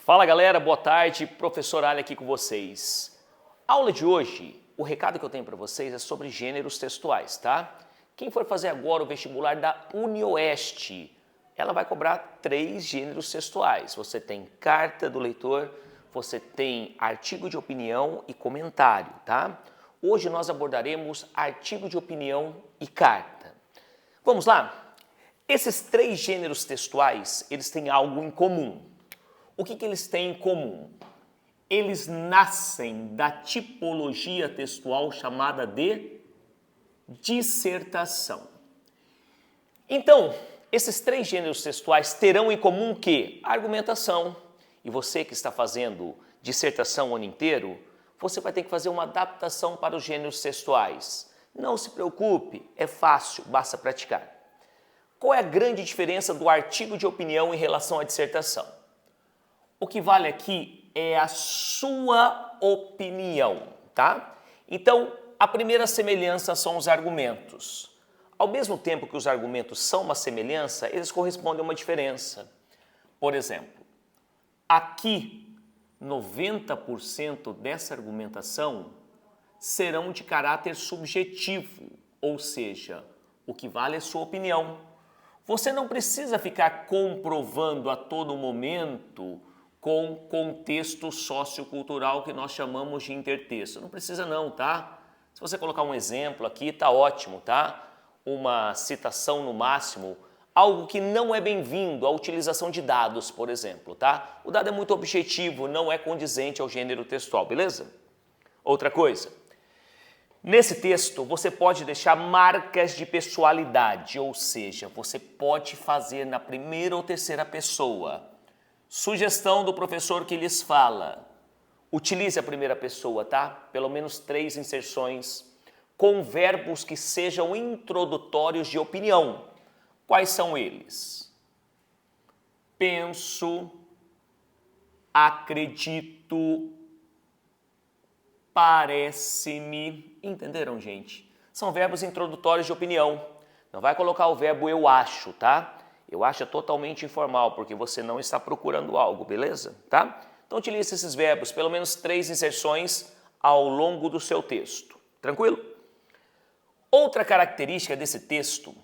Fala galera, boa tarde, professor Ali aqui com vocês. A aula de hoje, o recado que eu tenho para vocês é sobre gêneros textuais, tá? Quem for fazer agora o vestibular da UniOeste, ela vai cobrar 3 gêneros textuais. Você tem carta do leitor, você tem artigo de opinião e comentário, tá? Hoje nós abordaremos artigo de opinião e carta. Vamos lá? Esses 3 gêneros textuais, eles têm algo em comum. O que eles têm em comum? Eles nascem da tipologia textual chamada de dissertação. Então, esses 3 gêneros textuais terão em comum o quê? A argumentação. E você que está fazendo dissertação o ano inteiro, você vai ter que fazer uma adaptação para os gêneros textuais. Não se preocupe, é fácil, basta praticar. Qual é a grande diferença do artigo de opinião em relação à dissertação? O que vale aqui é a sua opinião, tá? Então, a primeira semelhança são os argumentos. Ao mesmo tempo que os argumentos são uma semelhança, eles correspondem a uma diferença. Por exemplo, aqui 90% dessa argumentação serão de caráter subjetivo, ou seja, o que vale é sua opinião. Você não precisa ficar comprovando a todo momento com contexto sociocultural que nós chamamos de intertexto. Não precisa não, tá? Se você colocar um exemplo aqui, tá ótimo, tá? Uma citação no máximo, algo que não é bem-vindo, a utilização de dados, por exemplo, tá? O dado é muito objetivo, não é condizente ao gênero textual, beleza? Outra coisa, nesse texto você pode deixar marcas de pessoalidade, ou seja, você pode fazer na primeira ou terceira pessoa. Sugestão do professor que lhes fala, utilize a primeira pessoa, tá? Pelo menos 3 inserções com verbos que sejam introdutórios de opinião. Quais são eles? Penso, acredito, parece-me. Entenderam, gente? São verbos introdutórios de opinião. Não vai colocar o verbo eu acho, tá? Eu acho totalmente informal, porque você não está procurando algo, beleza? Tá? Então utilize esses verbos, pelo menos 3 inserções ao longo do seu texto. Tranquilo? Outra característica desse texto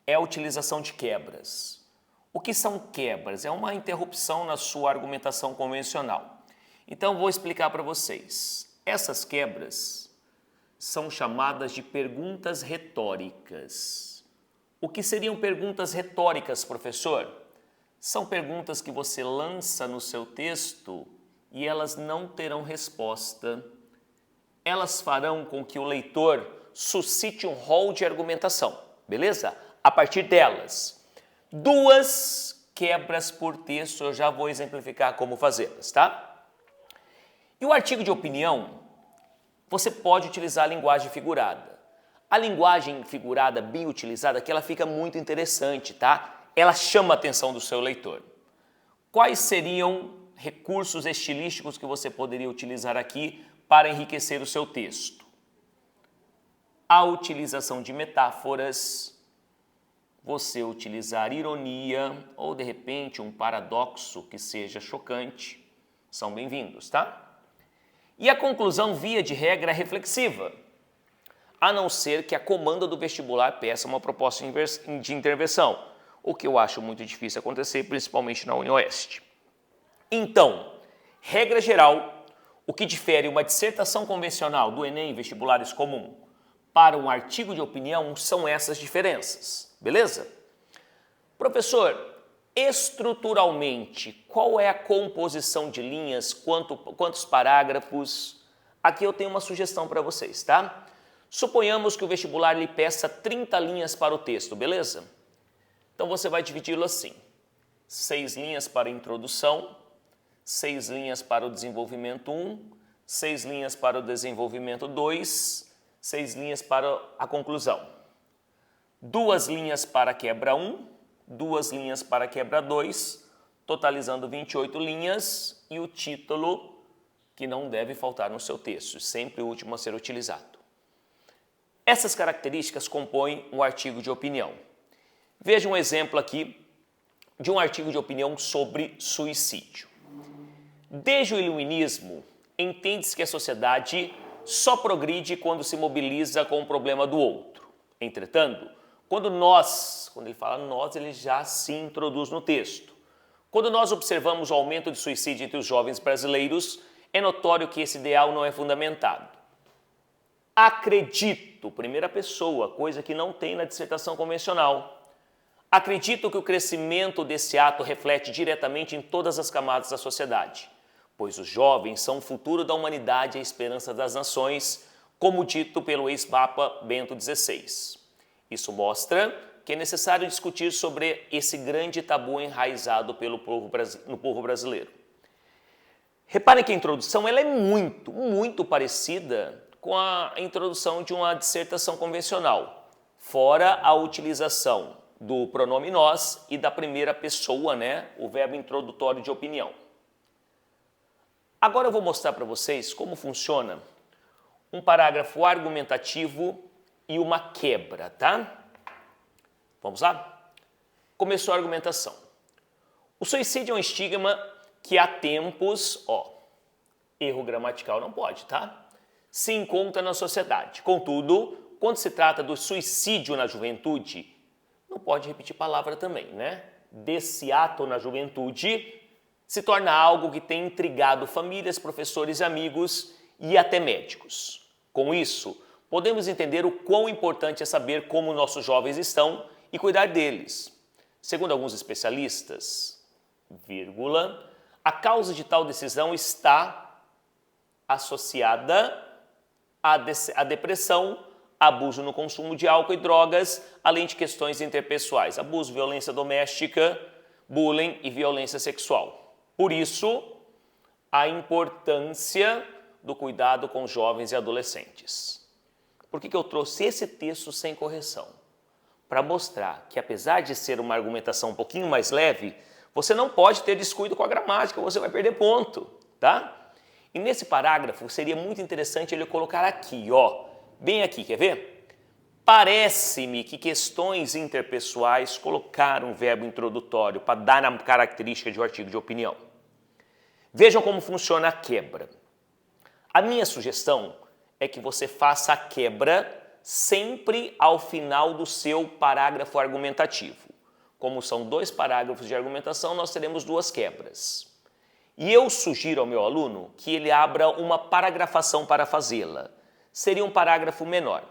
é a utilização de quebras. O que são quebras? É uma interrupção na sua argumentação convencional. Então vou explicar para vocês. Essas quebras são chamadas de perguntas retóricas. O que seriam perguntas retóricas, professor? São perguntas que você lança no seu texto e elas não terão resposta. Elas farão com que o leitor suscite um rol de argumentação, beleza? A partir delas, 2 quebras por texto, eu já vou exemplificar como fazê-las, tá? E o artigo de opinião, você pode utilizar a linguagem figurada. A linguagem figurada bem utilizada aqui, ela fica muito interessante, tá? Ela chama a atenção do seu leitor. Quais seriam recursos estilísticos que você poderia utilizar aqui para enriquecer o seu texto? A utilização de metáforas, você utilizar ironia ou, de repente, um paradoxo que seja chocante, são bem-vindos, tá? E a conclusão, via de regra, é reflexiva, a não ser que a comanda do vestibular peça uma proposta de intervenção, o que eu acho muito difícil acontecer, principalmente na UniOeste. Então, regra geral, o que difere uma dissertação convencional do Enem, vestibulares comum, para um artigo de opinião são essas diferenças, beleza? Professor, estruturalmente, qual é a composição de linhas, quantos parágrafos? Aqui eu tenho uma sugestão para vocês, tá? Suponhamos que o vestibular lhe peça 30 linhas para o texto, beleza? Então você vai dividi-lo assim: 6 linhas para a introdução, 6 linhas para o desenvolvimento 1, 6 linhas para o desenvolvimento 2, 6 linhas para a conclusão. 2 linhas para a quebra 1, 2 linhas para a quebra 2, totalizando 28 linhas, e o título que não deve faltar no seu texto, sempre o último a ser utilizado. Essas características compõem um artigo de opinião. Veja um exemplo aqui de um artigo de opinião sobre suicídio. Desde o iluminismo, entende-se que a sociedade só progride quando se mobiliza com o problema do outro. Entretanto, quando ele fala nós, ele já se introduz no texto. Quando nós observamos o aumento de suicídio entre os jovens brasileiros, é notório que esse ideal não é fundamentado. Acredito, primeira pessoa, coisa que não tem na dissertação convencional. Acredito que o crescimento desse ato reflete diretamente em todas as camadas da sociedade, pois os jovens são o futuro da humanidade e a esperança das nações, como dito pelo ex-papa Bento XVI. Isso mostra que é necessário discutir sobre esse grande tabu enraizado no povo brasileiro. Reparem que a introdução ela é muito parecida com a introdução de uma dissertação convencional, fora a utilização do pronome nós e da primeira pessoa, o verbo introdutório de opinião. Agora eu vou mostrar para vocês como funciona um parágrafo argumentativo e uma quebra, tá? Vamos lá? Começou a argumentação. O suicídio é um estigma que há tempos, erro gramatical não pode, tá? Se encontra na sociedade. Contudo, quando se trata do suicídio na juventude, não pode repetir palavra também, Desse ato na juventude se torna algo que tem intrigado famílias, professores, amigos e até médicos. Com isso, podemos entender o quão importante é saber como nossos jovens estão e cuidar deles. Segundo alguns especialistas, a causa de tal decisão está associada à depressão, abuso no consumo de álcool e drogas, além de questões interpessoais, abuso, violência doméstica, bullying e violência sexual. Por isso, a importância do cuidado com jovens e adolescentes. Por que eu trouxe esse texto sem correção? Para mostrar que, apesar de ser uma argumentação um pouquinho mais leve, você não pode ter descuido com a gramática, você vai perder ponto, tá? E nesse parágrafo, seria muito interessante ele colocar aqui, bem aqui, quer ver? Parece-me que questões interpessoais colocaram um verbo introdutório para dar a característica de um artigo de opinião. Vejam como funciona a quebra. A minha sugestão é que você faça a quebra sempre ao final do seu parágrafo argumentativo. Como são 2 parágrafos de argumentação, nós teremos 2 quebras. E eu sugiro ao meu aluno que ele abra uma paragrafação para fazê-la. Seria um parágrafo menor.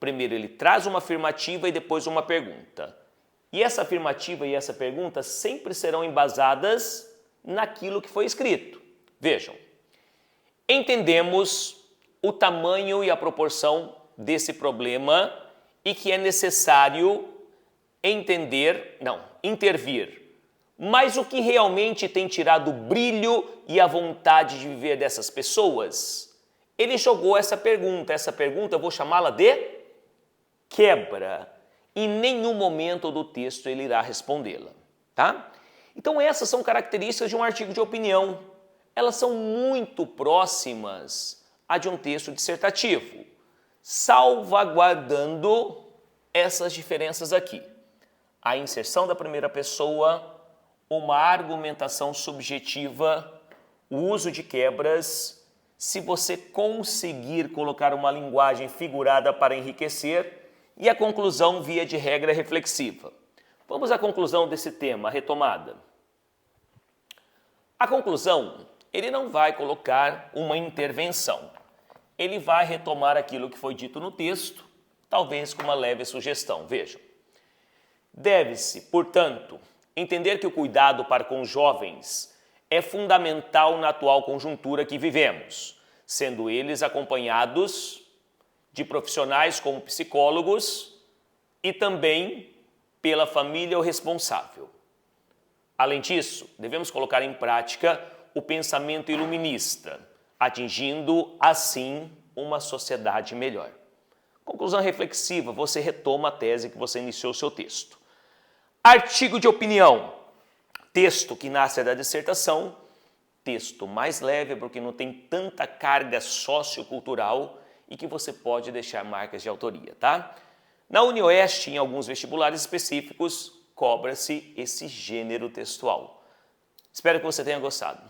Primeiro ele traz uma afirmativa e depois uma pergunta. E essa afirmativa e essa pergunta sempre serão embasadas naquilo que foi escrito. Vejam, entendemos o tamanho e a proporção desse problema e que é necessário intervir. Mas o que realmente tem tirado o brilho e a vontade de viver dessas pessoas? Ele jogou essa pergunta eu vou chamá-la de quebra. Em nenhum momento do texto ele irá respondê-la, tá? Então essas são características de um artigo de opinião. Elas são muito próximas a de um texto dissertativo, salvaguardando essas diferenças aqui. A inserção da primeira pessoa, uma argumentação subjetiva, o uso de quebras. Se você conseguir colocar uma linguagem figurada para enriquecer, e a conclusão, via de regra, reflexiva. Vamos à conclusão desse tema, a retomada. A conclusão, ele não vai colocar uma intervenção. Ele vai retomar aquilo que foi dito no texto, talvez com uma leve sugestão. Vejam. Deve-se, portanto, entender que o cuidado para com os jovens é fundamental na atual conjuntura que vivemos, sendo eles acompanhados de profissionais como psicólogos e também pela família ou responsável. Além disso, devemos colocar em prática o pensamento iluminista, atingindo, assim, uma sociedade melhor. Conclusão reflexiva, você retoma a tese que você iniciou o seu texto. Artigo de opinião, texto que nasce da dissertação, texto mais leve porque não tem tanta carga sociocultural e que você pode deixar marcas de autoria, tá? Na UniOeste, em alguns vestibulares específicos, cobra-se esse gênero textual. Espero que você tenha gostado.